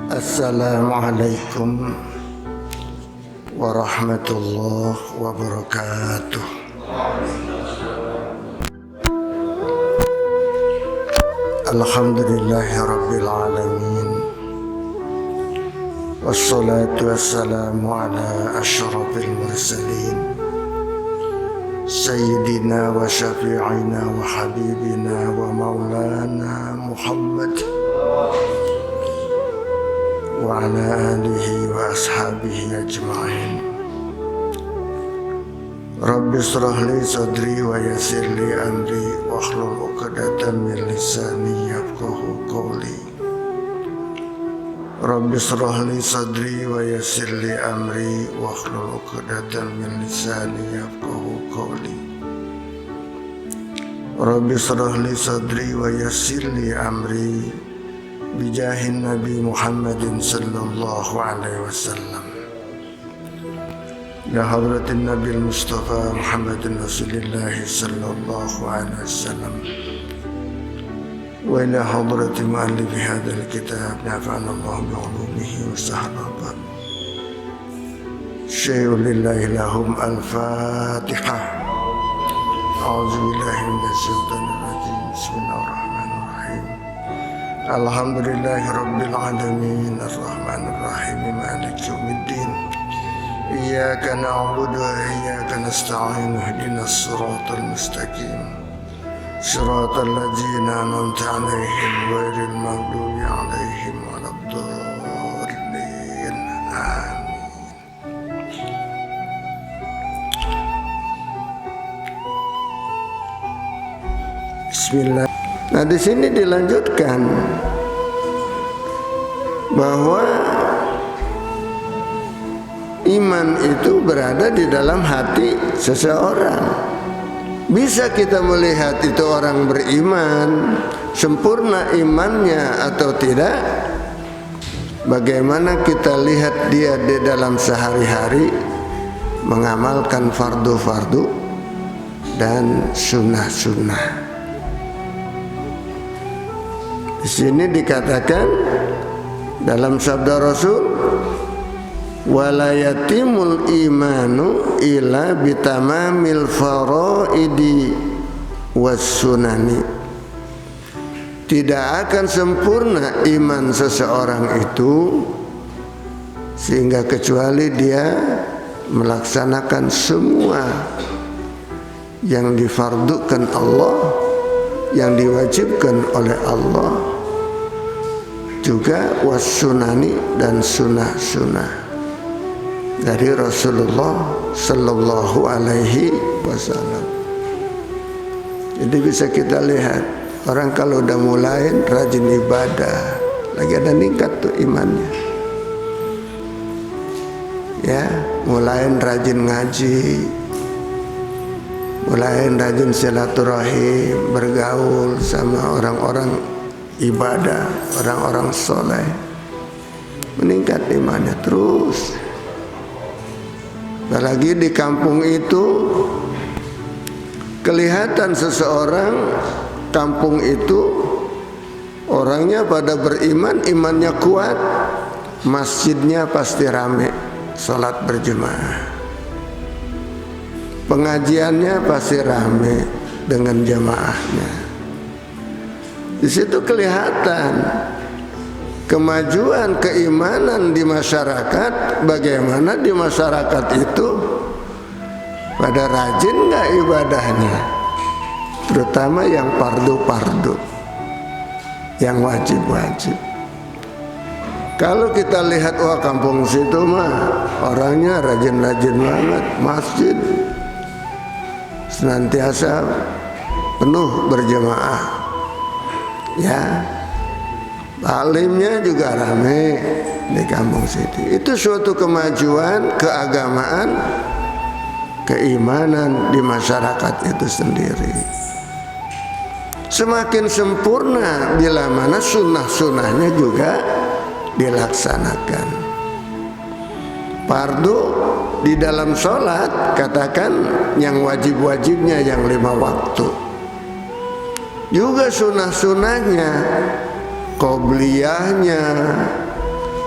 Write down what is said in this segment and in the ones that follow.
Assalamualaikum warahmatullahi wabarakatuh. Alhamdulillahi rabbil alamin. Wassalatu wassalamu ala asyrafil mursalin Sayyidina wa syafi'ina wa habibina wa maulana Muhammad wa ala alihi wa ashabihi ajma'in. Rabbi shrah li sadri wa yassir li amri wahlul 'uqdatam min lisani yafqahu qawli. Rabbi shrah li sadri wa yassir li amri wahlul 'uqdatam min lisani yafqahu qawli. Rabbi shrah li sadri wa yassir li amri bijahin Nabi Muhammadin sallallahu alaihi wasallam. Ya hadratin Nabi Mustafa Muhammadin Rasulillah sallallahu alaihi wasallam. Wa ila hadrati mu'allif hadzal kitab nafa'ana Allah bi'ulumihi wa sahaba. Syai'un lillahi lahum al-Fatihah. A'udzu billahi minasy syaithanir rajim. Bismillahirrahmanirrahim. Alhamdulillahi rabbil alamin arrahmanir rahim maliki yaumiddin. Iyyaka na'budu wa iyyaka nasta'in ihdinas siratal mustaqim. Siratal ladzina an'amta 'alaihim ghairil maghdubi 'alaihim waladdallin. Amin. Bismillah. Nah, di sini dilanjutkan bahwa iman itu berada di dalam hati seseorang. Bisa kita melihat itu orang beriman, sempurna imannya atau tidak. Bagaimana kita lihat dia di dalam sehari-hari mengamalkan fardu-fardu dan sunnah-sunnah. Di sini dikatakan dalam sabda Rasul, wala yatimul imanu illa bitamamil faraidi was sunani. Tidak akan sempurna iman seseorang itu sehingga kecuali dia melaksanakan semua yang difardukan Allah, yang diwajibkan oleh Allah, juga was-sunani dan sunnah-sunnah dari Rasulullah sallallahu alaihi wasallam. Jadi bisa kita lihat orang kalau udah mulai rajin ibadah, lagi ada meningkat tuh imannya. Ya, mulai rajin ngaji, mulai rajin silaturahim, bergaul sama orang-orang ibadah, orang-orang soleh, meningkat imannya terus. Apalagi di kampung itu kelihatan seseorang kampung itu orangnya pada beriman, imannya kuat, masjidnya pasti rame, salat berjemaah, pengajiannya pasti rame dengan jamaahnya. Di situ kelihatan kemajuan keimanan di masyarakat. Bagaimana di masyarakat itu pada rajin nggak ibadahnya, terutama yang fardu-fardu, yang wajib-wajib. Kalau kita lihat, wah kampung situ mah orangnya rajin-rajin banget, masjid senantiasa penuh berjemaah, ya, alimnya juga rame di kampung situ. Itu suatu kemajuan keagamaan, keimanan di masyarakat itu sendiri. Semakin sempurna bila mana sunnah-sunnahnya juga dilaksanakan. Fardu di dalam sholat, katakan yang wajib-wajibnya yang 5 waktu. Juga sunnah-sunnahnya, qobliyahnya,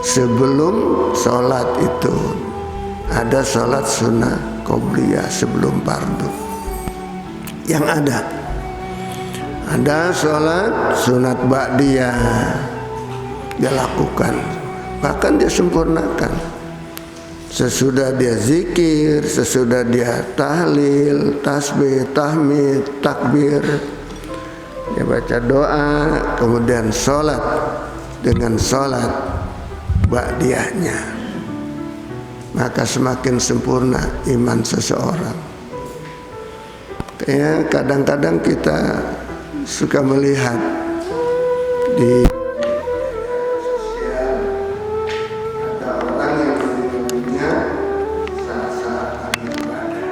sebelum sholat itu ada sholat sunnah qobliyah sebelum fardu. Yang ada sholat sunat ba'diyah dia lakukan, bahkan dia sempurnakan. Sesudah dia zikir, sesudah dia tahlil, tasbih, tahmid, takbir, dia baca doa, kemudian sholat dengan sholat ba'diyahnya, maka semakin sempurna iman seseorang. Ya, kadang-kadang kita suka melihat di sosial ada orang yang menyebutnya saat-saat ibadah.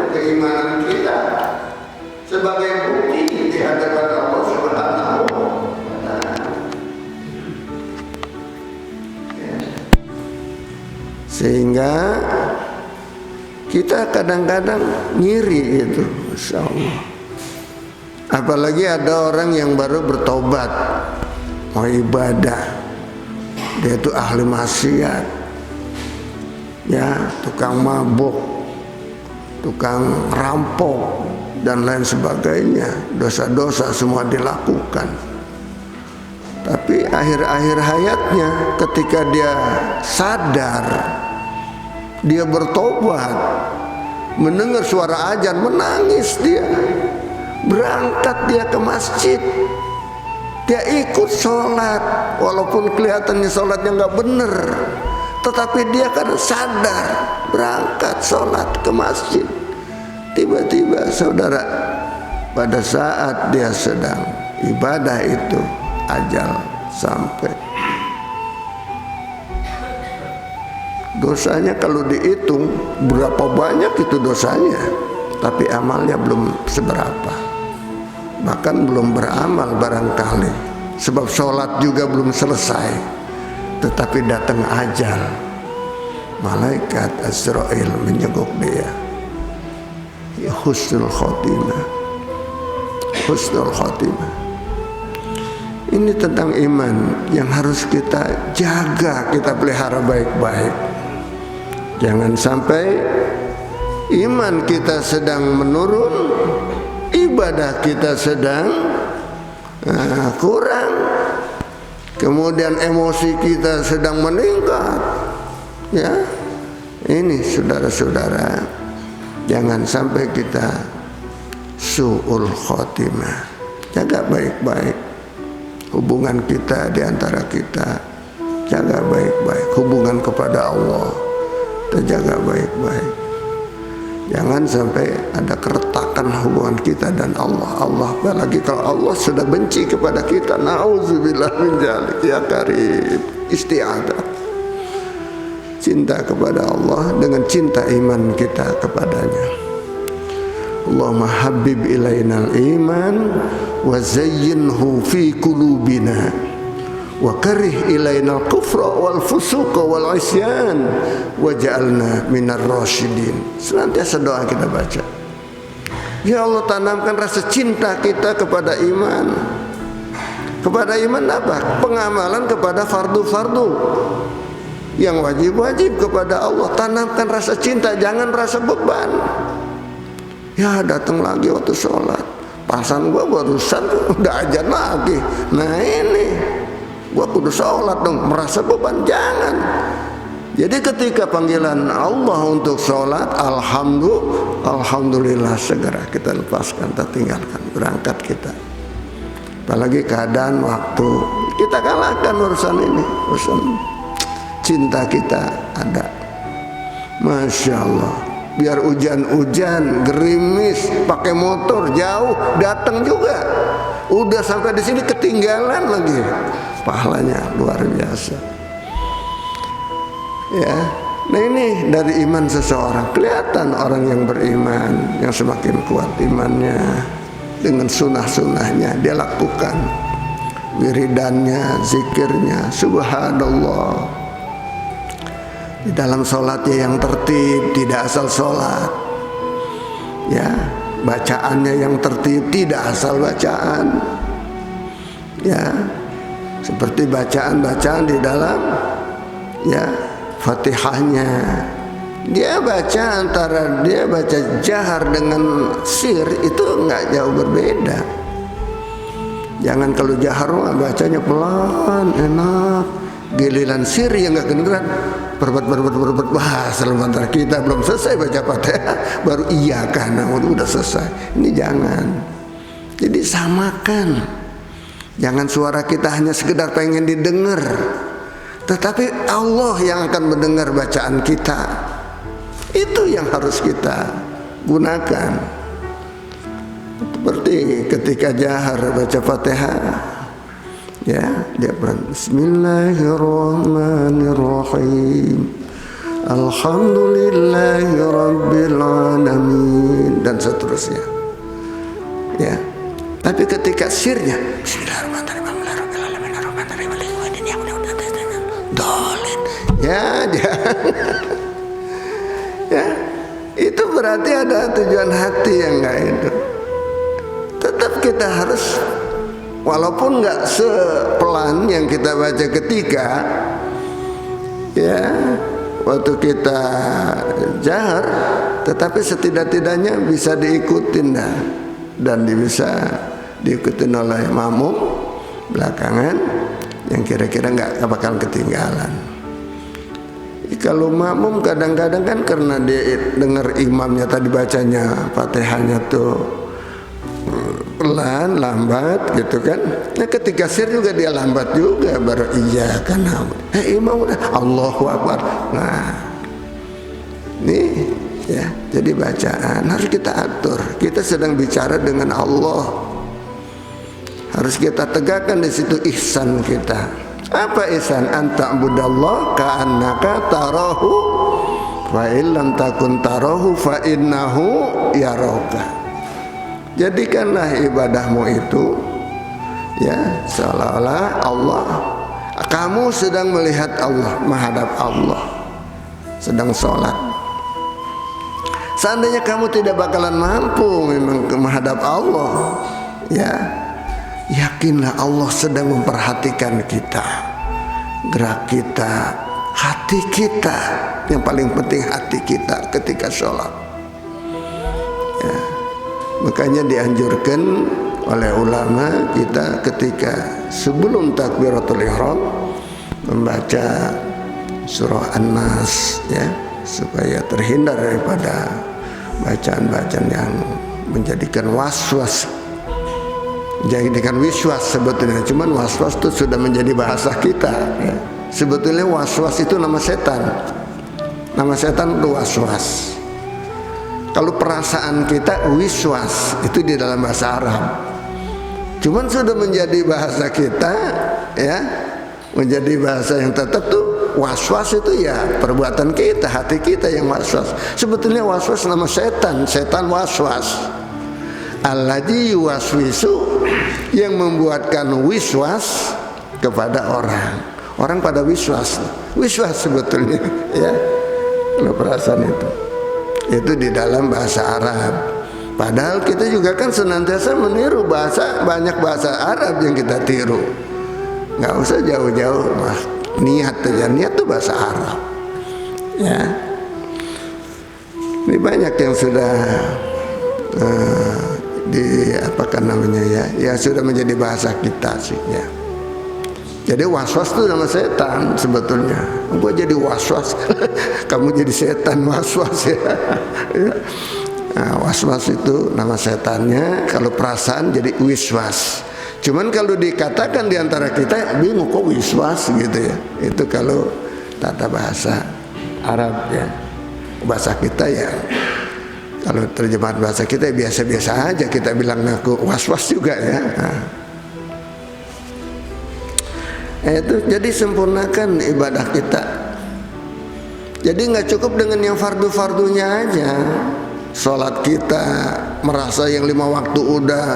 Keimanan kita sebagai bukti di hadapan Allah Subhanahu wa Ta'ala. Sehingga kita kadang-kadang ngiri itu, Masya Allah. Apalagi ada orang yang baru bertobat mau ibadah, dia itu ahli maksiat, ya, tukang mabuk, tukang rampok dan lain sebagainya, dosa-dosa semua dilakukan. Tapi akhir-akhir hayatnya ketika dia sadar, dia bertobat, mendengar suara azan, menangis dia, berangkat dia ke masjid, dia ikut sholat, walaupun kelihatannya sholatnya nggak bener, tetapi dia kan sadar, berangkat sholat ke masjid. Tiba-tiba saudara, pada saat dia sedang ibadah itu ajal sampai. Dosanya kalau dihitung berapa banyak itu dosanya, tapi amalnya belum seberapa, bahkan belum beramal barangkali, sebab sholat juga belum selesai. Tetapi datang ajal, malaikat Azrail menyeguk dia. Ya, husnul khotimah, husnul khotimah. Ini tentang iman yang harus kita jaga, kita pelihara baik-baik. Jangan sampai iman kita sedang menurun, ibadah kita sedang kurang, kemudian emosi kita sedang meningkat. Ya, ini saudara-saudara, jangan sampai kita su'ul khotimah. Jaga baik-baik hubungan kita di antara kita, jaga baik-baik hubungan kepada Allah, kita jaga baik-baik. Jangan sampai ada keretakan hubungan kita dan Allah. Apalagi kalau Allah sudah benci kepada kita, na'udzubillah min dzalik. Ya Karim, isti'adah, cinta kepada Allah dengan cinta iman kita kepadanya. Allahumma habib ilainal iman wa zayyinhu fi qulubina wa karih ilainal kufra wal fusuqa wal isyan waj'alna minar rasyidin. Senantiasa doa kita baca, ya Allah, tanamkan rasa cinta kita kepada iman. Kepada iman apa? Pengamalan kepada fardu-fardu yang wajib-wajib kepada Allah. Tanamkan rasa cinta, jangan rasa beban. Ya, datang lagi waktu sholat, pasan gua barusan udah azan lagi. Nah ini gua kudu sholat dong, merasa beban, jangan. Jadi ketika panggilan Allah untuk sholat, alhamdulillah segera kita lepaskan, kita tinggalkan, berangkat kita. Apalagi keadaan waktu, kita kalahkan urusan ini, urusan cinta kita ada. Masya Allah. Biar hujan-hujan, gerimis, pakai motor jauh, datang juga. Udah sampai di sini ketinggalan lagi. Pahalanya luar biasa. Ya, Nah ini dari iman seseorang, kelihatan orang yang beriman, yang semakin kuat imannya, dengan sunnah-sunnahnya dia lakukan, wiridannya, zikirnya, subhanallah. Di dalam sholatnya yang tertib, tidak asal sholat, ya, bacaannya yang tertib, tidak asal bacaan, ya, seperti bacaan-bacaan di dalam, ya, Fatihahnya dia baca, antara dia baca jahar dengan sir itu nggak jauh berbeda. Jangan kalau jahar bacanya pelan, enak, giliran sir yang nggak kedengeran, berbat, wah sementara kita belum selesai baca Fatihah baru iya karena udah selesai. Ini jangan. Jadi samakan. Jangan suara kita hanya sekedar pengen didengar, tetapi Allah yang akan mendengar bacaan kita. Itu yang harus kita gunakan. Seperti ketika jahar baca Fatihah, ya, dia berani Bismillahirrahmanirrahim, Alhamdulillahirabbil alamin, dan seterusnya. Ya. Tapi ketika sirnya Bismillahirrahmanirrahim, dolin, ya, ya, itu berarti ada tujuan hati yang enggak itu. Tetap kita harus, walaupun enggak sepelan yang kita baca ketika, ya, waktu kita jahar, tetapi setidak-tidaknya bisa diikutin dan bisa diikutin oleh makmum belakangan yang kira-kira nggak bakal ketinggalan. Kalau makmum kadang-kadang kan karena dia dengar imamnya tadi bacanya Fatihahnya tuh pelan, lambat gitu kan. Nah ketika sir juga dia lambat juga, baru iya karena imam udah Allahu Akbar. Nah nih ya, jadi bacaan harus kita atur. Kita sedang bicara dengan Allah, harus kita tegakkan di situ ihsan kita. Apa ihsan? Anta'budallah ka'annaka tarahu fa illam takun tarahu fa innahu yaraka. Jadikanlah ibadahmu itu, ya, seolah-olah Allah, kamu sedang melihat Allah, menghadap Allah, sedang sholat. Seandainya kamu tidak bakalan mampu memang menghadap Allah, ya, yakinlah Allah sedang memperhatikan kita, gerak kita, hati kita. Yang paling penting hati kita ketika sholat, ya. Makanya dianjurkan oleh ulama kita ketika sebelum takbiratul ihram membaca surah An-Nas, ya, supaya terhindar daripada bacaan-bacaan yang menjadikan waswas, menjadikan wiswas sebetulnya. Cuman waswas itu sudah menjadi bahasa kita, ya. Sebetulnya waswas itu nama setan. Nama setan itu waswas. Kalau perasaan kita wiswas itu di dalam bahasa Arab. Cuman sudah menjadi bahasa kita, ya, menjadi bahasa yang tetap tuh waswas itu ya perbuatan kita, hati kita yang waswas. Sebetulnya waswas nama setan, setan waswas. Alladzi yuwaswisu, yang membuatkan wiswas kepada orang. Orang pada wiswas sebetulnya, ya. Kalau perasaan itu di dalam bahasa Arab. Padahal kita juga kan senantiasa meniru banyak bahasa Arab yang kita tiru. Nggak usah jauh-jauh, mas. Niat aja, niat itu bahasa Arab, ya. Ini banyak yang sudah ya sudah menjadi bahasa kita sih, ya. Jadi waswas itu nama setan sebetulnya. Gua jadi waswas, kamu jadi setan waswas, ya. Nah, waswas itu nama setannya. Kalau perasaan jadi wiswas. Cuman kalau dikatakan diantara kita bingung kok wiswas gitu, ya. Itu kalau tata bahasa Arab, ya. Bahasa kita ya, kalau terjemahan bahasa kita biasa-biasa aja, kita bilang ngaku waswas juga, ya. Nah. Itu jadi sempurnakan ibadah kita. Jadi nggak cukup dengan yang fardu-fardunya aja. Sholat kita merasa yang 5 waktu udah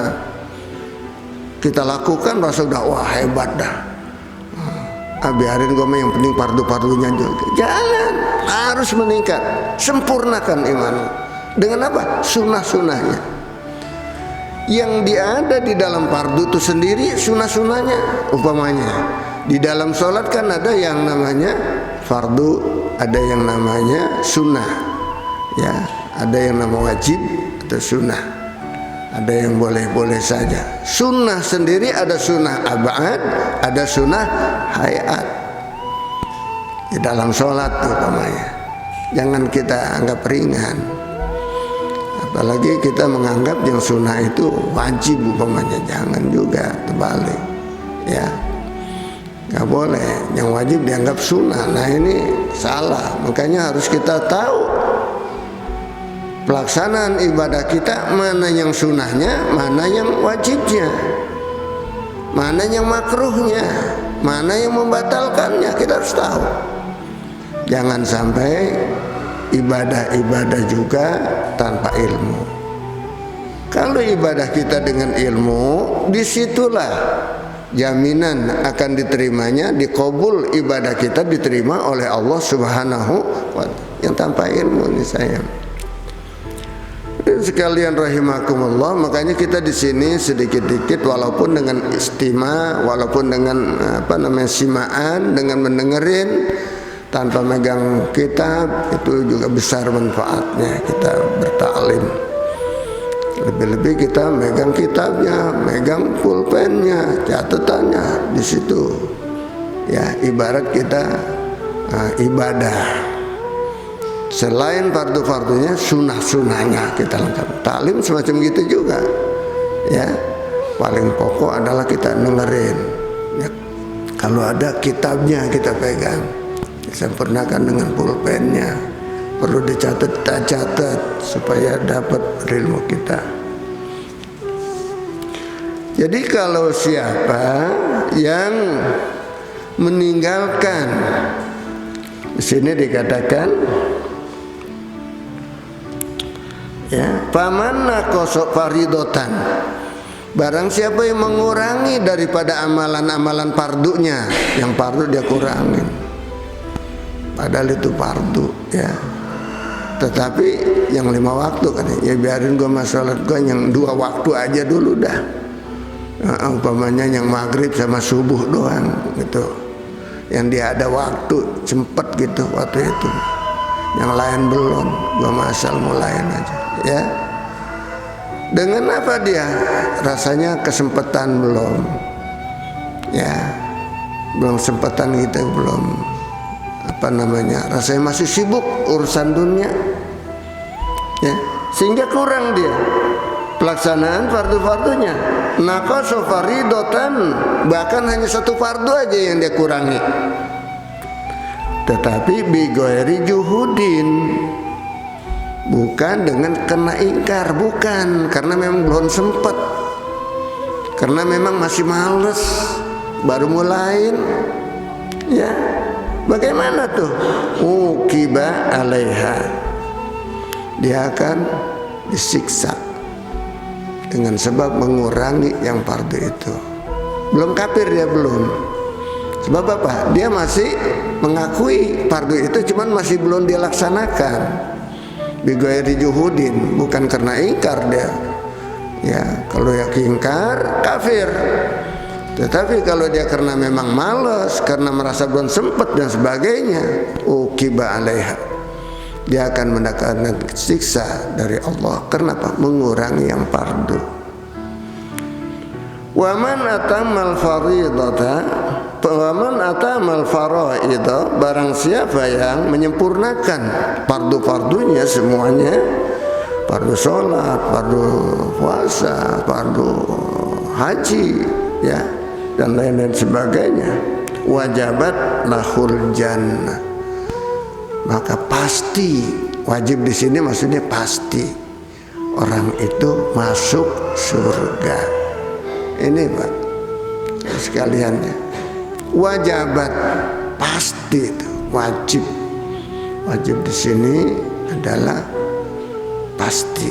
kita lakukan, rasa udah wah hebat dah. Biarin gue mah yang penting fardu-fardunya juga. Jangan, harus meningkat, sempurnakan iman. Dengan apa? Sunnah-sunnahnya. Yang ada di dalam fardu itu sendiri sunnah-sunnahnya. Umpamanya di dalam sholat kan ada yang namanya fardu, ada yang namanya sunnah, ya, ada yang nama wajib atau sunnah, ada yang boleh-boleh saja. Sunnah sendiri ada sunnah abad, ada sunnah hayat di dalam sholat umpamanya. Jangan kita anggap ringan, apalagi kita menganggap yang sunnah itu wajib umpamanya. Jangan juga, terbalik, ya. Nggak boleh, yang wajib dianggap sunnah. Nah ini salah. Makanya harus kita tahu pelaksanaan ibadah kita, mana yang sunnahnya, mana yang wajibnya, mana yang makruhnya, mana yang membatalkannya. Kita harus tahu. Jangan sampai ibadah-ibadah juga tanpa ilmu. Kalau ibadah kita dengan ilmu, disitulah jaminan akan diterimanya, dikabul ibadah kita, diterima oleh Allah Subhanahu wa ta'ala. Yang tanpa ilmu ini sayang. Dan sekalian rahimakumullah, makanya kita di sini sedikit-sedikit walaupun dengan istima, walaupun dengan simaan, dengan mendengerin tanpa megang kitab, itu juga besar manfaatnya kita bertaklim. Lebih-lebih kita megang kitabnya, megang pulpennya, catatannya di situ. Ya, ibarat kita ibadah. Selain fardu-fardunya, sunnah-sunnahnya kita lengkap. Taklim semacam gitu juga. Ya, paling pokok adalah kita dengerin. Ya, kalau ada kitabnya kita pegang, sempurnakan dengan pulpennya. Perlu dicatat, kita catat supaya dapat ilmu kita. Jadi kalau siapa yang meninggalkan, di sini dikatakan, ya, pamanna kosok faridotan, barang siapa yang mengurangi daripada amalan-amalan fardunya, yang fardu dia kurangin, padahal itu fardu, ya. Tetapi yang 5 waktu kan, ya biarin gue masalah gue yang 2 waktu aja dulu dah. Umpamanya yang maghrib sama subuh doang gitu, yang dia ada waktu sempet gitu waktu itu, yang lain belum, gue masal mulain aja, ya. Dengan apa dia? Rasanya kesempatan belum, ya, belum kesempatan gitu, belum rasanya masih sibuk urusan dunia, ya, sehingga kurang dia pelaksanaan fardu-fardunya. Naqasa faridotan, bahkan hanya 1 fardu aja yang dia kurangi. Tetapi bi ghairi juhudin, bukan dengan kena ingkar, bukan, karena memang belum sempat, karena memang masih males, baru mulain, ya. Bagaimana tuh? Uqiba alaiha, dia akan disiksa dengan sebab mengurangi yang fardu itu. Belum kafir dia, belum. Sebab apa? Dia masih mengakui fardu itu, cuman masih belum dia laksanakan. Bi ghairi juhudin, bukan karena ingkar dia. Ya, kalau ya ingkar kafir. Tetapi kalau dia karena memang malas, karena merasa belum sempat dan sebagainya, uqiba alaiha, dia akan mendapatkan siksa dari Allah. Kenapa? Mengurangi yang fardu. Wa man atamal faridata, wa man atamal faraida, barang siapa yang menyempurnakan fardu-fardunya semuanya, fardu sholat, fardu puasa, fardu haji, ya, dan lain-lain sebagainya, wajabat lahul jannah, maka pasti, wajib di sini maksudnya pasti, orang itu masuk surga. Ini Pak sekalian, ya, wajabat pasti itu wajib, Wajib di sini adalah pasti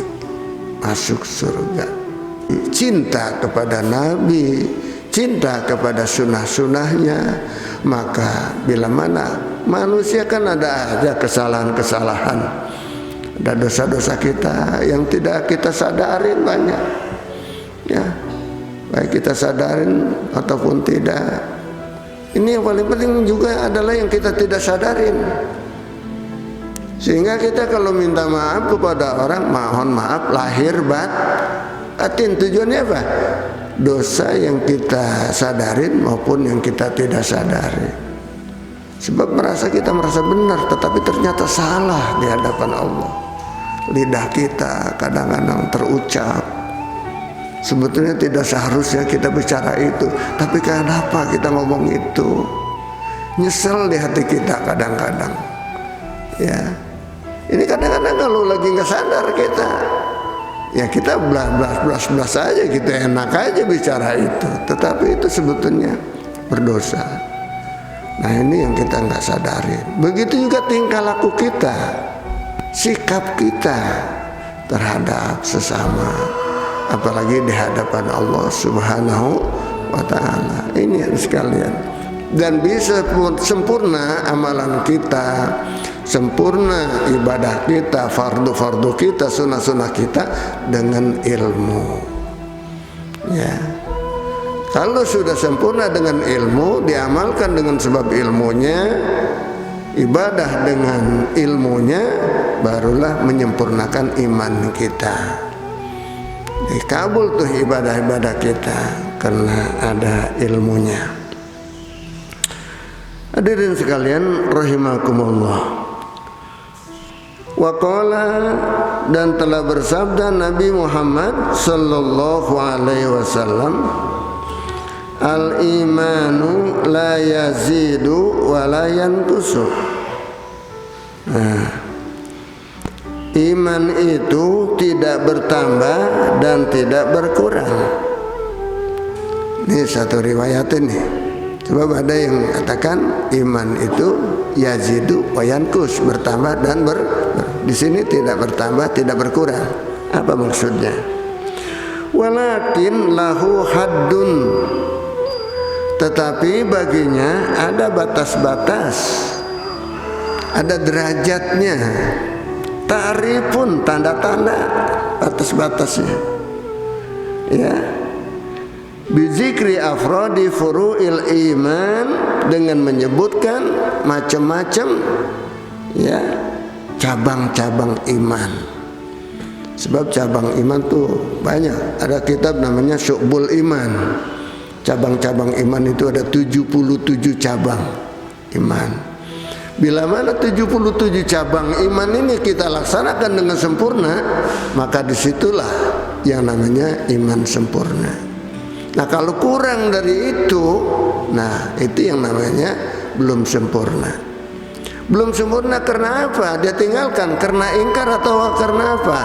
masuk surga. Cinta kepada Nabi, cinta kepada sunnah-sunnahnya. Maka bila mana manusia kan ada aja kesalahan-kesalahan, ada dosa-dosa kita yang tidak kita sadarin banyak, ya, baik kita sadarin ataupun tidak. Ini yang paling penting juga adalah yang kita tidak sadarin. Sehingga kita kalau minta maaf kepada orang, mohon maaf lahir batin. Tujuannya apa? Dosa yang kita sadarin maupun yang kita tidak sadari. Sebab kita merasa benar, tetapi ternyata salah di hadapan Allah. Lidah kita kadang-kadang terucap, sebetulnya tidak seharusnya kita bicara itu, tapi kenapa kita ngomong itu? Nyesel di hati kita kadang-kadang. Ya, ini kadang-kadang kalau lagi nggak sadar kita, ya kita belas aja gitu, enak aja bicara itu, tetapi itu sebetulnya berdosa. Nah ini yang kita nggak sadari. Begitu juga tingkah laku kita, sikap kita terhadap sesama, apalagi di hadapan Allah Subhanahu wa Ta'ala. Ini yang sekalian. Dan bisa sempurna amalan kita, sempurna ibadah kita, fardu-fardu kita, sunnah-sunnah kita dengan ilmu. Ya, kalau sudah sempurna dengan ilmu, diamalkan dengan sebab ilmunya, ibadah dengan ilmunya, barulah menyempurnakan iman kita. Dikabul tuh ibadah-ibadah kita karena ada ilmunya. Hadirin sekalian rahimakumullah. Waqala, dan telah bersabda Nabi Muhammad sallallahu alaihi wasallam, al-imanu la yazidu wa la yanqusu. Iman itu tidak bertambah dan tidak berkurang. Ini satu riwayat ini. Sebab ada yang katakan iman itu yazidu wa yanqus, bertambah dan di sini tidak bertambah, tidak berkurang. Apa maksudnya? Walakin lahu haddun, tetapi baginya ada batas-batas, ada derajatnya, ta'rifun, tanda-tanda batas-batasnya. Ya, bizikri afrodi furu'il iman, dengan menyebutkan macam-macam ya cabang-cabang iman. Sebab cabang iman tuh banyak. Ada kitab namanya Syu'bul Iman. Cabang-cabang iman itu ada 77 cabang iman. Bila mana 77 cabang iman ini kita laksanakan dengan sempurna, maka disitulah yang namanya iman sempurna. Nah kalau kurang dari itu, nah itu yang namanya belum sempurna. Belum sempurna karena apa? Dia tinggalkan karena ingkar atau karena apa?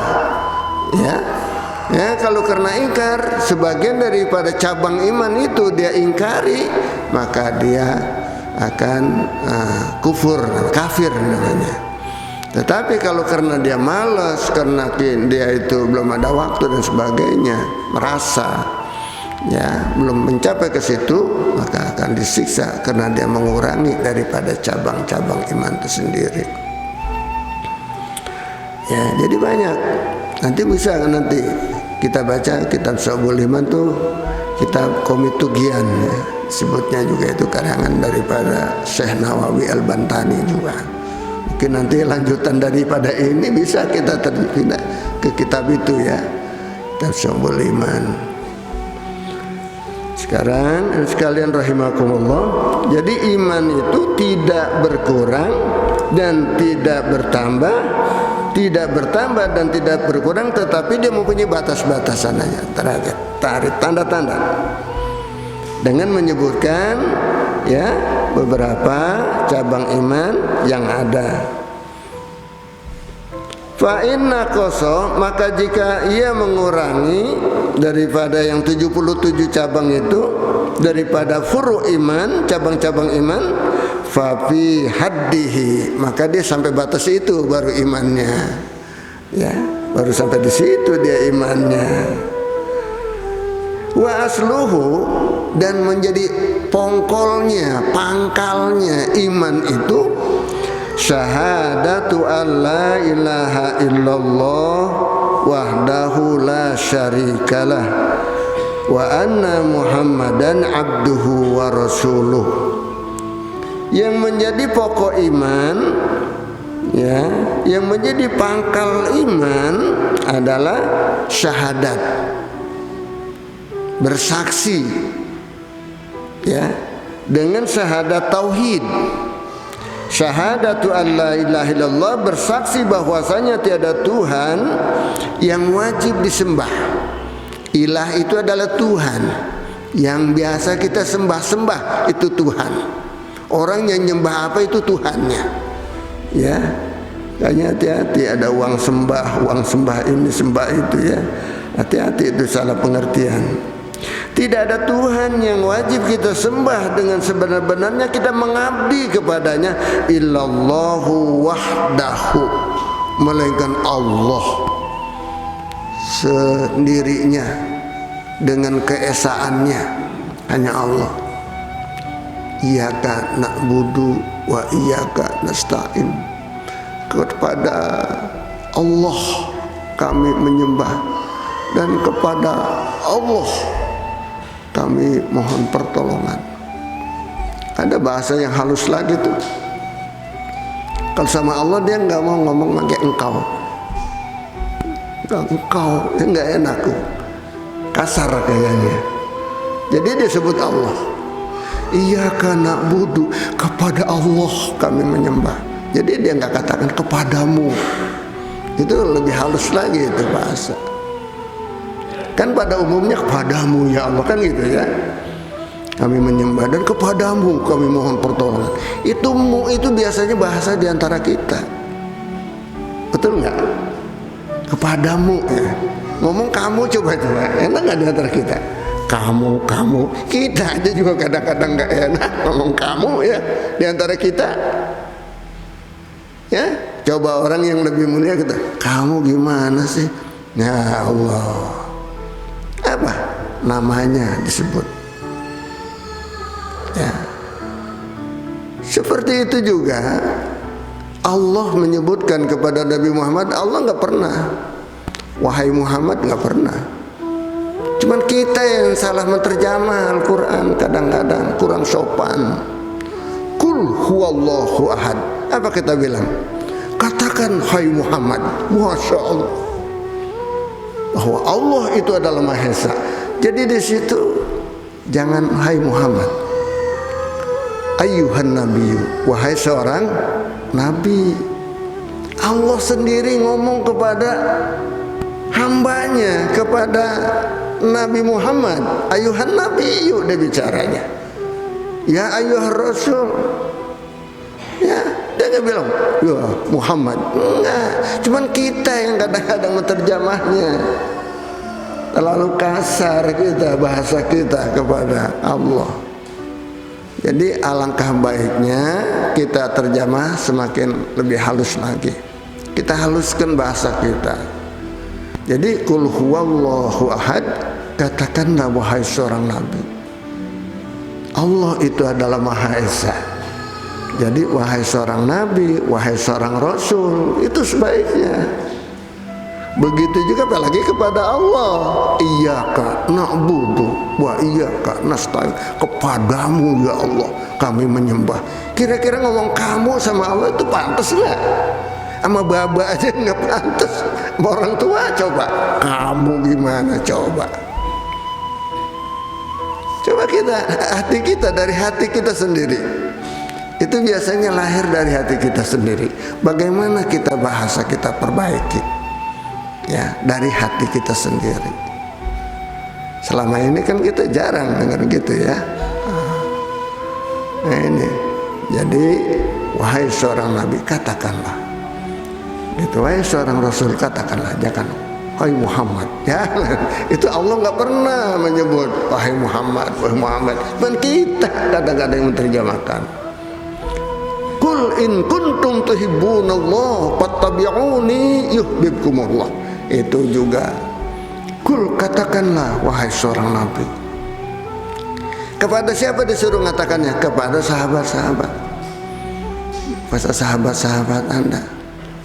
Ya, kalau karena ingkar, sebagian daripada cabang iman itu dia ingkari, maka dia akan kafir namanya. Tetapi kalau karena dia malas, karena dia itu belum ada waktu dan sebagainya, merasa ya belum mencapai ke situ, maka akan disiksa karena dia mengurangi daripada cabang-cabang iman itu sendiri. Ya, jadi banyak. Nanti bisa nanti kita baca kitab Syu'bul Iman tuh, kitab Komitugian ya. Sebutnya juga itu karangan daripada Syekh Nawawi Al-Bantani juga. Mungkin nanti lanjutan daripada ini bisa kita terpindah ke kitab itu ya, kitab Syu'bul Iman. Sekarang sekalian rahimakumullah, jadi iman itu tidak berkurang dan tidak bertambah, tidak bertambah dan tidak berkurang, tetapi dia mempunyai batas-batasan aja, tarik tanda-tanda dengan menyebutkan ya beberapa cabang iman yang ada. Fa inna qaso, maka jika ia mengurangi daripada yang 77 cabang itu, daripada furu iman, cabang-cabang iman, fafi haddihi, maka dia sampai batas itu baru imannya, ya, baru sampai di situ dia imannya. Wa asluhu, dan menjadi pongkolnya, pangkalnya iman itu syahadatu alla ilaha illallah wahdahu la syarikalah wa anna muhammadan abduhu wa rasuluh. Yang menjadi pokok iman, ya, yang menjadi pangkal iman adalah syahadat, bersaksi, ya, dengan syahadat tauhid. Syahadatu an la ilaha illallah, bersaksi bahwasanya tiada Tuhan yang wajib disembah. Ilah itu adalah Tuhan yang biasa kita sembah-sembah, itu Tuhan. Orang yang nyembah apa itu Tuhannya, ya. Kayaknya hati-hati, ada uang sembah ini, sembah itu, ya. Hati-hati, itu salah pengertian. Tidak ada Tuhan yang wajib kita sembah dengan sebenar-benarnya, kita mengabdi kepadanya, illallahu wahdahu, melainkan Allah sendirinya dengan keesaannya, hanya Allah. Iyyaka na'budu wa iyyaka nasta'in, kepada Allah kami menyembah dan kepada Allah kami mohon pertolongan. Ada bahasa yang halus lagi tuh. Kalau sama Allah dia nggak mau ngomong pakai engkau. Engkau, ya nggak enak tuh, kasar kayaknya. Jadi dia sebut Allah. Iyyaka na'budu, kepada Allah kami menyembah. Jadi dia nggak katakan kepadamu. Itu lebih halus lagi itu bahasa. Kan pada umumnya kepadamu ya Allah, kan gitu ya. Kami menyembah dan kepadamu kami mohon pertolongan. Itu biasanya bahasa diantara kita. Betul nggak? Kepadamu, ya. Ngomong kamu coba, enak nggak diantara kita? Kamu, kita aja juga kadang-kadang nggak enak ngomong kamu, ya, diantara kita. Ya, coba orang yang lebih mulia kita, kamu gimana sih? Ya Allah, apa namanya disebut, ya. Seperti itu juga Allah menyebutkan kepada Nabi Muhammad. Allah nggak pernah, wahai Muhammad, nggak pernah. Cuman kita yang salah menterjemah Al-Quran, kadang-kadang kurang sopan. Qul huwallahu ahad, apa kita bilang? Katakan hai Muhammad, Masya Allah, bahwa Allah itu adalah Maha Esa. Jadi di situ jangan hai Muhammad, ayyuhan nabiyyu, wahai seorang nabi. Allah sendiri ngomong kepada hambanya, kepada Nabi Muhammad, ayyuhan nabiyyu, dia bicaranya, ya ayyuhar rasul, ya. Dia nggak bilang ya Muhammad, enggak. Cuman kita yang kadang-kadang menterjemahnya terlalu kasar, kita bahasa kita kepada Allah. Jadi alangkah baiknya kita terjemah semakin lebih halus lagi. Kita haluskan bahasa kita. Jadi qul huwallahu ahad, katakanlah wahai seorang nabi, Allah itu adalah Maha Esa. Jadi wahai seorang nabi, wahai seorang rasul, itu sebaiknya. Begitu juga apalagi kepada Allah, iyyaka na'budu wa iyyaka nasta'in, kepadamu ya Allah kami menyembah. Kira-kira ngomong kamu sama Allah itu pantas nggak? Sama baba aja nggak pantas. Sama orang tua coba, kamu gimana coba? Coba kita, hati kita, dari hati kita sendiri. Itu biasanya lahir dari hati kita sendiri. Bagaimana kita bahasa kita perbaiki, ya, dari hati kita sendiri. Selama ini kan kita jarang dengar gitu, ya. Nah ini, jadi wahai seorang nabi katakanlah, gitu, wahai seorang rasul katakanlah, jangan wahai Muhammad, ya. Itu Allah nggak pernah menyebut wahai Muhammad, wahai Muhammad. Dan kita kadang-kadang yang menerjemahkan Qul in kuntum tuhibbunallah fattabi'uni yuhibbukumullah. Itu juga Qul, katakanlah wahai seorang nabi. Kepada siapa disuruh mengatakannya? Kepada sahabat-sahabat. Pada sahabat-sahabat Anda.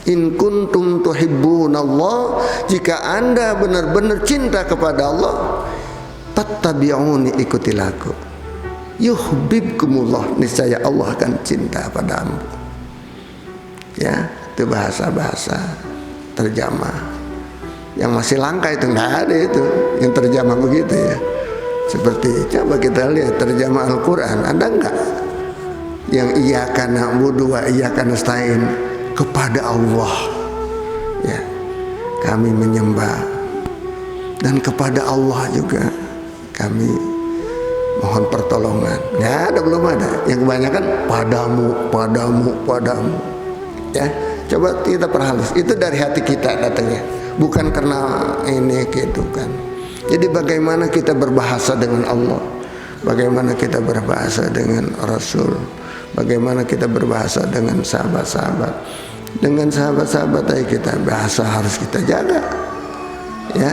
In kuntum tuhibbunallah, jika Anda benar-benar cinta kepada Allah, fattabi'uni, ikutilah aku. Yuhibbukumullah, niscaya Allah akan cinta padamu. Ya, itu bahasa-bahasa terjemah yang masih langka, itu nggak ada itu yang terjemah begitu ya. Seperti coba kita lihat terjemah Al-Quran, ada nggak yang iyyaka na'budu wa iyyaka nasta'in, kepada Allah ya kami menyembah, dan kepada Allah juga kami mohon pertolongan. Nggak ada, belum ada. Yang kebanyakan padamu ya. Coba kita perhalus, itu dari hati kita datangnya, bukan karena ini gitu kan. Jadi bagaimana kita berbahasa dengan Allah, bagaimana kita berbahasa dengan Rasul, bagaimana kita berbahasa dengan sahabat-sahabat. Dengan sahabat-sahabat tadi kita bahasa harus kita jaga ya.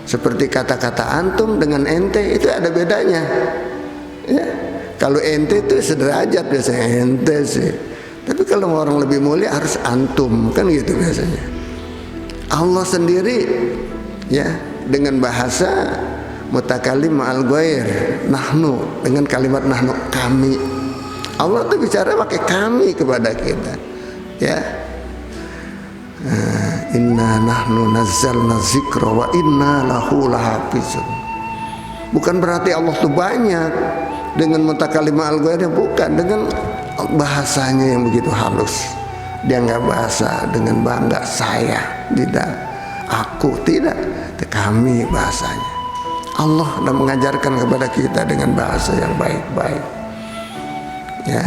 Seperti kata-kata antum dengan ente itu ada bedanya ya. Kalau ente itu sederajat biasanya, ente sih. Tapi kalau orang lebih mulia harus antum, kan gitu biasanya. Allah sendiri ya dengan bahasa mutakalim ma'al ghair, nahnu, dengan kalimat nahnu, kami. Allah tuh bicara pakai kami kepada kita ya. Inna nahnu nazzalna dzikra wa inna lahu lahafizun. Bukan berarti Allah tuh banyak dengan mutakalim ma'al ghair, bukan, dengan bahasanya yang begitu halus. Dia nggak bahasa dengan bangga saya, tidak, aku tidak, kami bahasanya. Allah sudah mengajarkan kepada kita dengan bahasa yang baik-baik ya.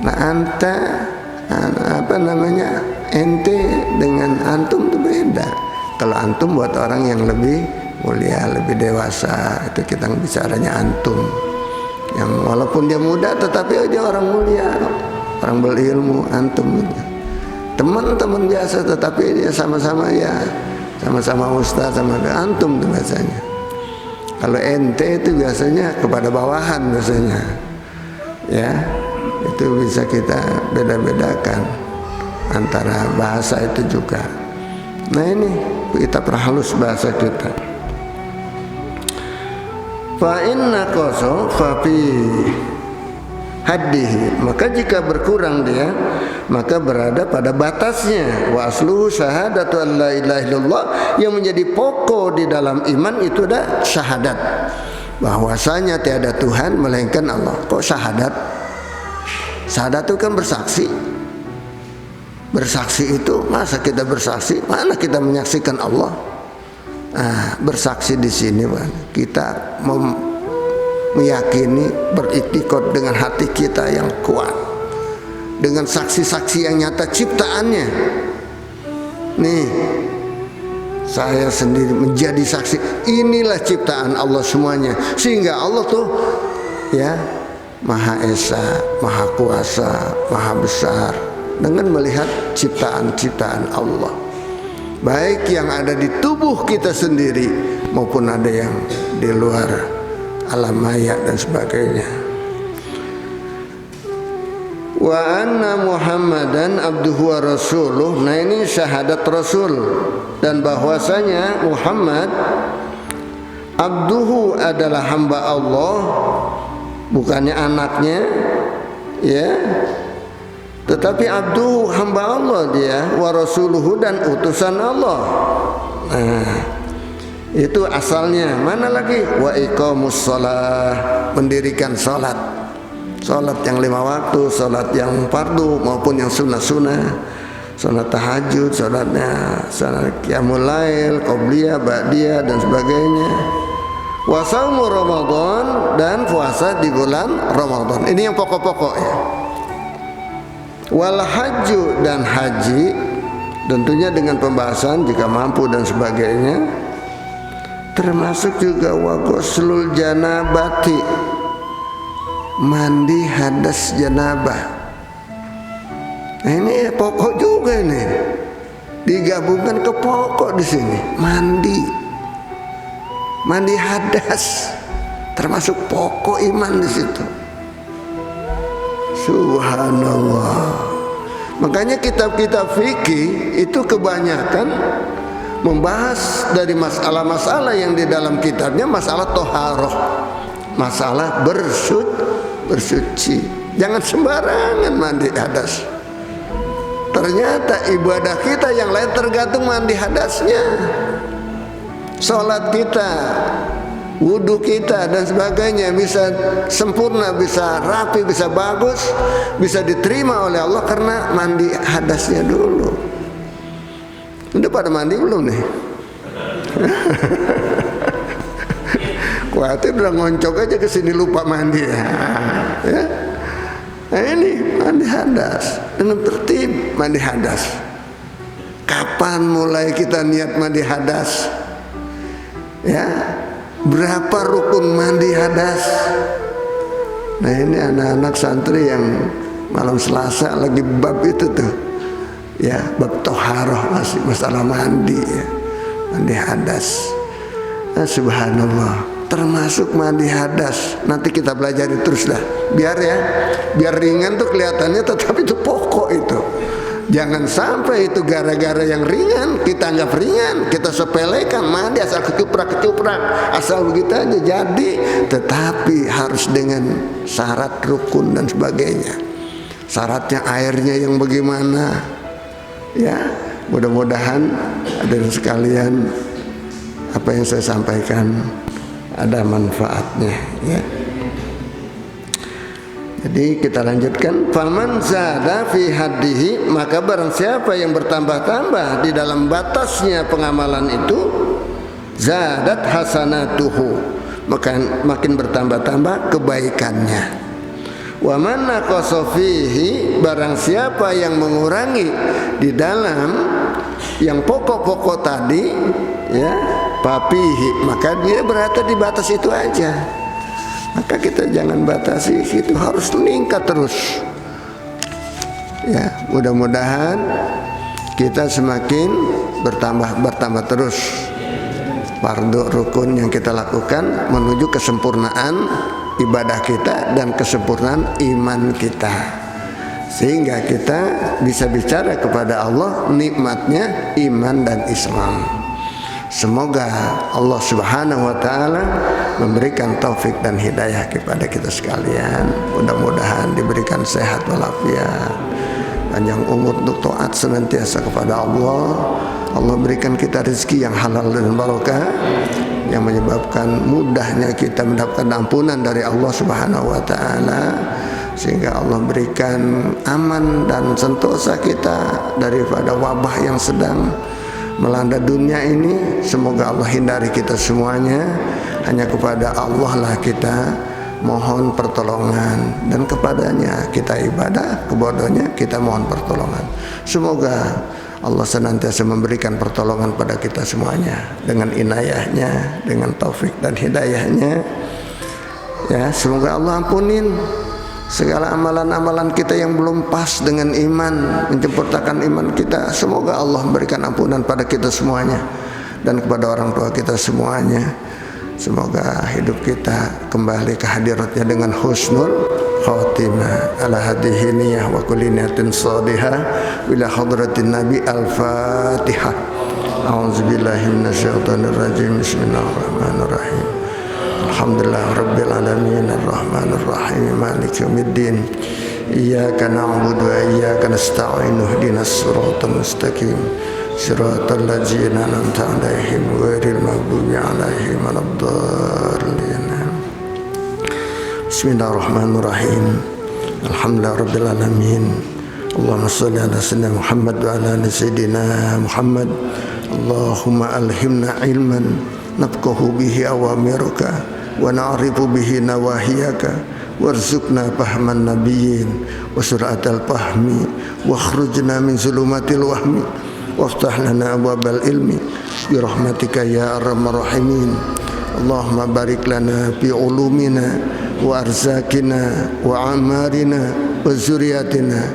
Nah ente dengan antum itu beda. Kalau antum buat orang yang lebih mulia, lebih dewasa, itu kita bicaranya antum. Yang walaupun dia muda tetapi dia orang mulia, orang berilmu, antum. Teman-teman biasa tetapi dia sama-sama ya, sama-sama ustaz, sama antum itu biasanya. Kalau ente itu biasanya kepada bawahan biasanya ya. Itu bisa kita beda-bedakan antara bahasa itu juga. Nah ini kita perhalus bahasa kita. Fa inna qaso fa fi haddihi, maka jika berkurang dia maka berada pada batasnya. Wa asluhu syahadatu an la ilaha illallah, yang menjadi pokok di dalam iman itu ada syahadat, bahwasanya tiada Tuhan melainkan Allah. Kok syahadat? Syahadat itu kan bersaksi. Bersaksi itu, masa kita bersaksi? Mana kita menyaksikan Allah? Bersaksi di sini kita meyakini, beriktikad dengan hati kita yang kuat, dengan saksi-saksi yang nyata ciptaannya. Nih, saya sendiri menjadi saksi. Inilah ciptaan Allah semuanya, sehingga Allah tuh ya Maha Esa, Maha Kuasa, Maha Besar, dengan melihat ciptaan-ciptaan Allah, baik yang ada di tubuh kita sendiri maupun ada yang di luar alam maya dan sebagainya. Wa anna Muhammadan abduhu wa rasuluh. Nah ini syahadat Rasul, dan bahwasanya Muhammad abduhu adalah hamba Allah, bukannya anaknya ya, tetapi abduhu hamba Allah dia, wa rasuluhu dan utusan Allah. Nah itu asalnya. Mana lagi? Wa iqamus shalah, mendirikan salat, salat yang 5 waktu, salat yang fardu maupun yang sunnah-sunnah, salat tahajud, salatnya salat qiyamul lail, qobliyah, ba'diyah dan sebagainya. Wa saumu Ramadan, dan puasa di bulan Ramadan. Ini yang pokok-pokok ya. Wal hajju, dan haji tentunya dengan pembahasan jika mampu dan sebagainya. Termasuk juga wa ghuslul janabati, mandi hadas janabah Nah, ini pokok juga ini. Digabungkan ke pokok di sini. Mandi hadas termasuk pokok iman di situ. Subhanallah. Makanya kitab-kitab fikih itu kebanyakan membahas dari masalah-masalah yang di dalam kitabnya, masalah toharoh, masalah bersuci. Jangan sembarangan mandi hadas. Ternyata ibadah kita yang lain tergantung mandi hadasnya. Sholat kita, wudhu kita dan sebagainya bisa sempurna, bisa rapi, bisa bagus, bisa diterima oleh Allah karena mandi hadasnya dulu. Udah pada mandi belum nih? Kuatir udah ngoncok aja ke sini lupa mandi ya. Nah ini mandi hadas dengan tertib. Mandi hadas. Kapan mulai kita niat mandi hadas? Ya, berapa rukun mandi hadas? Nah ini anak-anak santri yang malam Selasa lagi bab itu tuh, ya, bab toharoh, masih masalah mandi, ya, mandi hadas. Nah, subhanallah, termasuk mandi hadas. Nanti kita belajar terus dah, biar ringan tuh kelihatannya, tetapi itu pokok itu. Jangan sampai itu gara-gara yang ringan kita anggap ringan, kita sepelekan mandi asal kecuprak, asal begitu aja jadi. Tetapi harus dengan syarat rukun dan sebagainya. Syaratnya airnya yang bagaimana? Ya, mudah-mudahan hadirin sekalian apa yang saya sampaikan ada manfaatnya, ya. Jadi kita lanjutkan, faman zada fi haddihi, maka barang siapa yang bertambah-tambah di dalam batasnya pengamalan itu, zadat hasanatuhu, maka makin bertambah-tambah kebaikannya. Wa man naqasa fihi, barang siapa yang mengurangi di dalam yang pokok-pokok tadi, ya, papihi, maka dia berada di batas itu aja. Maka kita jangan batasi, itu harus meningkat terus. Ya, mudah-mudahan kita semakin bertambah terus fardu rukun yang kita lakukan menuju kesempurnaan ibadah kita dan kesempurnaan iman kita, sehingga kita bisa bicara kepada Allah nikmatnya iman dan Islam. Semoga Allah Subhanahu wa taala memberikan taufik dan hidayah kepada kita sekalian. Mudah-mudahan diberikan sehat walafiat, panjang umur untuk taat senantiasa kepada Allah. Allah berikan kita rezeki yang halal dan barokah, yang menyebabkan mudahnya kita mendapatkan ampunan dari Allah Subhanahu wa taala, sehingga Allah berikan aman dan sentosa kita daripada wabah yang sedang melanda dunia ini. Semoga Allah hindari kita semuanya. Hanya kepada Allah lah kita mohon pertolongan, dan kepadanya kita ibadah, kepadanya kita mohon pertolongan. Semoga Allah senantiasa memberikan pertolongan pada kita semuanya dengan inayahnya, dengan taufik dan hidayahnya. Ya, semoga Allah ampunin segala amalan-amalan kita yang belum pas dengan iman, mencempurnakan iman kita. Semoga Allah memberikan ampunan pada kita semuanya dan kepada orang tua kita semuanya. Semoga hidup kita kembali ke hadiratnya dengan husnul khatimah. Ala hadhihi niyah wa kulli niyatin shadihah ila hadratin nabi. Al-Fatihah. A'udzubillahi minasyaitonir rajim. Bismillahirrahmanirrahim. Alhamdulillah rabbil alamin arrahmanir rahim maliki yaumiddin. Iyyaka na'budu wa iyyaka nasta'in ihdinas siratal mustaqim siratal ladzina an'amta 'alaihim ghairil maghdubi 'alaihim waladdallin. Bismillahirrahmanirrahim. Alhamdulillah rabbil alamin. Allahumma shalli ala sayyidina Muhammad wa ala ali sayyidina Muhammad. Allahumma alhimna ilman nafqahu bihi awamiruka wa na'rifu bihi nawahiyaka warzuqna fahman nabiyyin wa suratal fahmi wa akhrujna min zulumatil wahmi waftah lana abwabal ilmi bi rahmatika ya arhamar rahimin. Allahumma barik lana fi ulumina wa arzakina wa amarina wa zuriyatina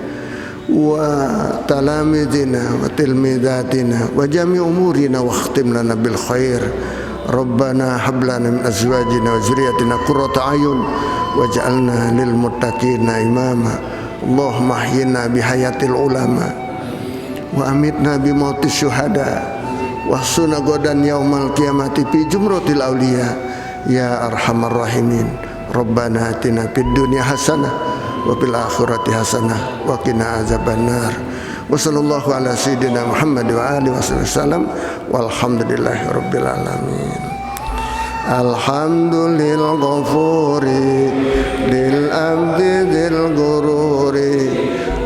wa talamidina wa tilmidatina wa jami umurina wa khtim lana bil khair. Rabbana hab lana min azwajina wa zurriyyatina qurrata ayun waj'alna lil muttaqina imama. Allahumma ahyina bi hayatil ulama wa amitna bi mautis syuhada wa sunna godan yaumal qiyamati fi jumratil auliya ya arhamar rahimin. Rabbana atina fid dunya hasanah wa fil akhirati hasanah wa qina azabannar. Wa sallallahu ala sayyidina Muhammad wa alihi wasallam walhamdulillahi rabbil alamin. Alhamdulillah ghafuri lil abdi dil gururi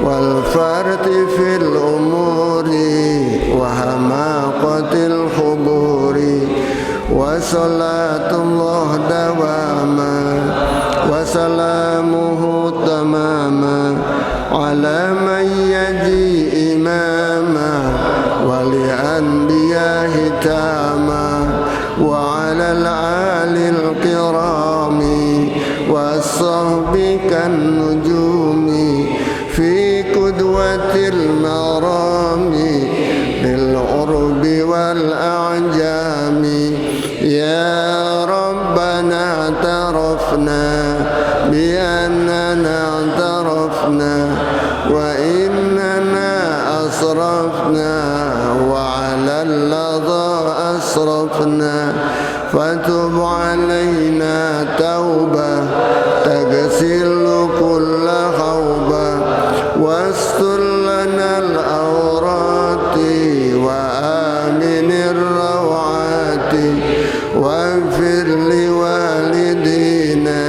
wal farti fil umuri wa hamaqatil khuburi wa salatullah dawama wa salamuhu tamama ala man yaji imama wali anbiyahi tama wa ala al-alil kirami wa sahbikan nujumi fi qudwatil marami lil urbi wal a'jami. Ya Rabbana tarafna bi annana tarafna wa innana asrafna wa ala al-ladha asrafna fatub alayna tawbah tagsilu kulla khawbah wastur lana al-awrati wa aminir rawati waghfir li walidina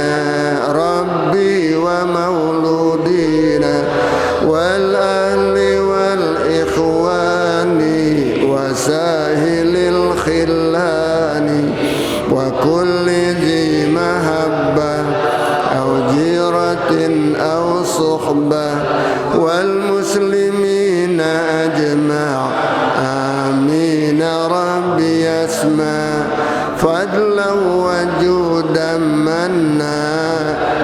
rabbi wa mauludina wal ahli wal ikhwani wa sahilil khillani wa kulli dhi mahabbah aw jiratin aw suhbah wal muslimina ajma' amin rabbi yasma' fadlan wa judan manna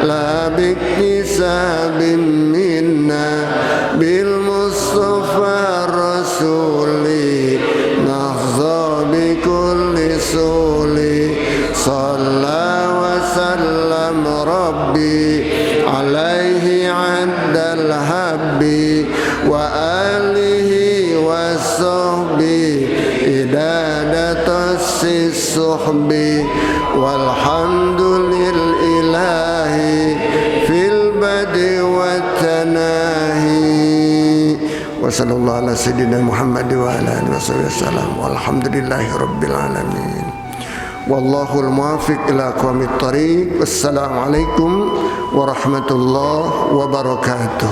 la biktisabin minna bil mustafa rasuli nahza bi kulli suli salla wa sallam rabbi alaihi addal habbi wa alihi wa sahbi idadatas suhbi walhamdulillahi fil badi wa tanahi. Wa sallallahu ala sayyidina Muhammad wa ala alihi wasallam walhamdulillahi rabbil alamin. Wallahul muwaffiq ila aqwamit thariq. Wassalamu alaikum warahmatullahi wabarakatuh.